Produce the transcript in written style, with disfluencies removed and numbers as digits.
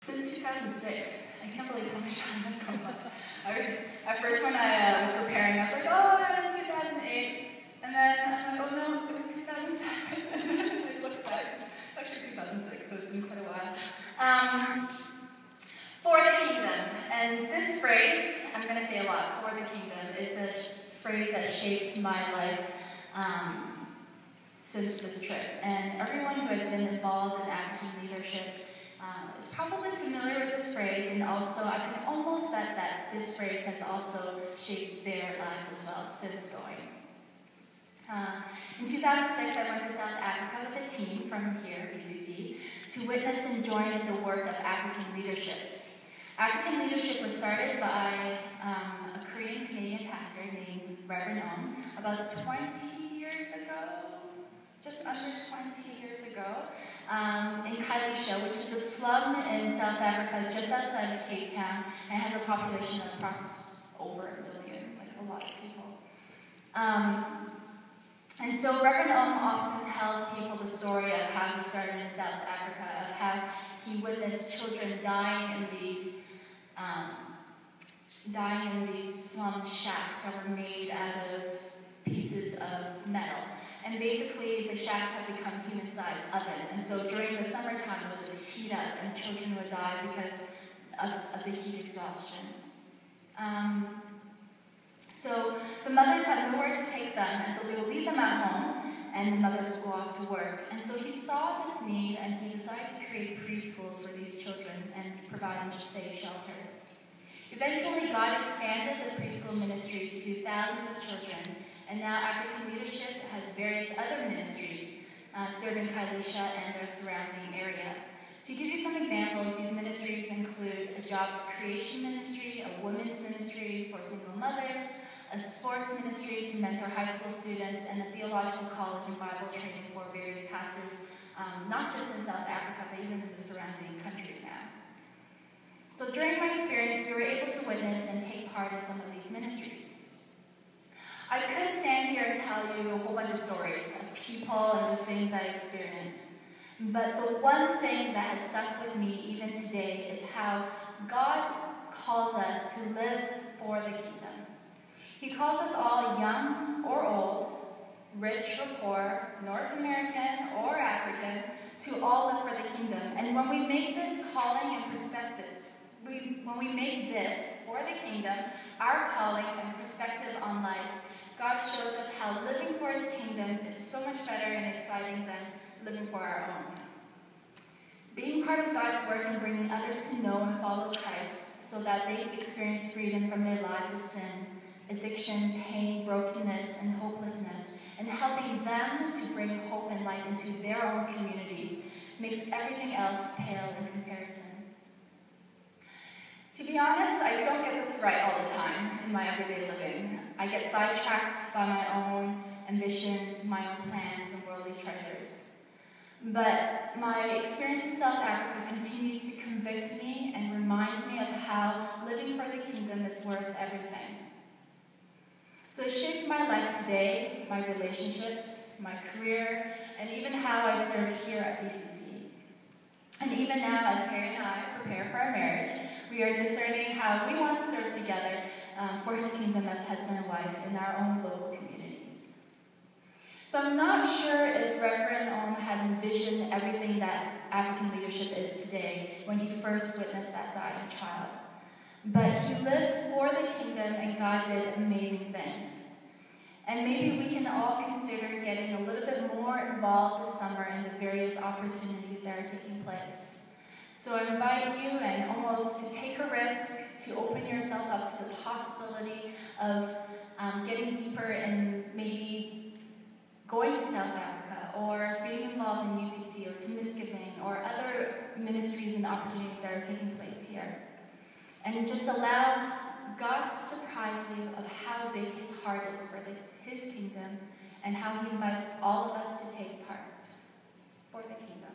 Since 2006. I can't believe how much time has gone by. At first when I was preparing, I was like, oh, it was 2008. And then I'm like, oh no, it was 2007. I looked back. Actually 2006, so it's been quite a while. For the kingdom. And this phrase, I'm going to say a lot, for the kingdom, is a phrase that shaped my life since this trip. And everyone who has been involved in African leadership is probably familiar with this phrase, and also I can almost bet that this phrase has also shaped their lives as well since going. In 2006, I went to South Africa with a team from here, BCC, to witness and join in the work of African leadership. African leadership was started by a Korean-Canadian pastor named Reverend Om about 20 years ago, just under 20 years ago, in Khayelitsha, which is a slum in South Africa just outside of Cape Town, and has a population of approximately over 1 million, like a lot of people. And so Reverend Om often tells people the story of how he started in South Africa, of how he witnessed children dying in these slum shacks that were made out of pieces of metal. And basically, the shacks had become human-sized oven. And so during the summertime, it would just heat up, and children would die because of the heat exhaustion. So the mothers had nowhere to take them, and so they would leave them at home, and the mothers would go off to work. And so he saw this need, and he decided to create preschools for these children and provide them safe shelter. Eventually, God expanded the preschool ministry to thousands of children, and now African Leadership has various other ministries serving Khayelitsha and their surrounding area. To give you some examples, these ministries include a jobs creation ministry, a women's ministry for single mothers, a sports ministry to mentor high school students, and a theological college and Bible training for various pastors, not just in South Africa, but even in the surrounding countries now. So during my experience, we were able to witness and take part in some of these ministries. I could stand here and tell you a whole bunch of stories of people and the things I experienced. But the one thing that has stuck with me even today is how God calls us to live for the kingdom. He calls us all, young or old, rich or poor, North American or African, to all live for the kingdom. And when we make this calling and perspective, when we make this for the kingdom, our calling and perspective on life, God shows us how living for His kingdom is so much better and exciting than living for our own. Being part of God's work and bringing others to know and follow Christ so that they experience freedom from their lives of sin, addiction, pain, brokenness, and hopelessness, and helping them to bring hope and light into their own communities makes everything else pale in comparison. To be honest, I don't get this right all the time in my everyday living. I get sidetracked by my own ambitions, my own plans, and worldly treasures. But my experience in South Africa continues to convict me and reminds me of how living for the kingdom is worth everything. So it shaped my life today, my relationships, my career, and even how I serve here at BCC. And even now, as Terry and I prepare for our marriage, we are discerning how we want to serve together for His kingdom as husband and wife in our own local communities. So I'm not sure if Reverend Om had envisioned everything that African leadership is today when he first witnessed that dying child. But he lived for the kingdom, and God did amazing things. And maybe we can all consider getting a little bit more involved this summer in the various opportunities that are taking place. So I invite you and almost to take a risk, to open yourself up to the possibility of getting deeper in maybe going to South Africa or being involved in UBC or Temisgiving or other ministries and opportunities that are taking place here. And just allow God to surprise you of how big His heart is for His kingdom and how He invites all of us to take part for the kingdom.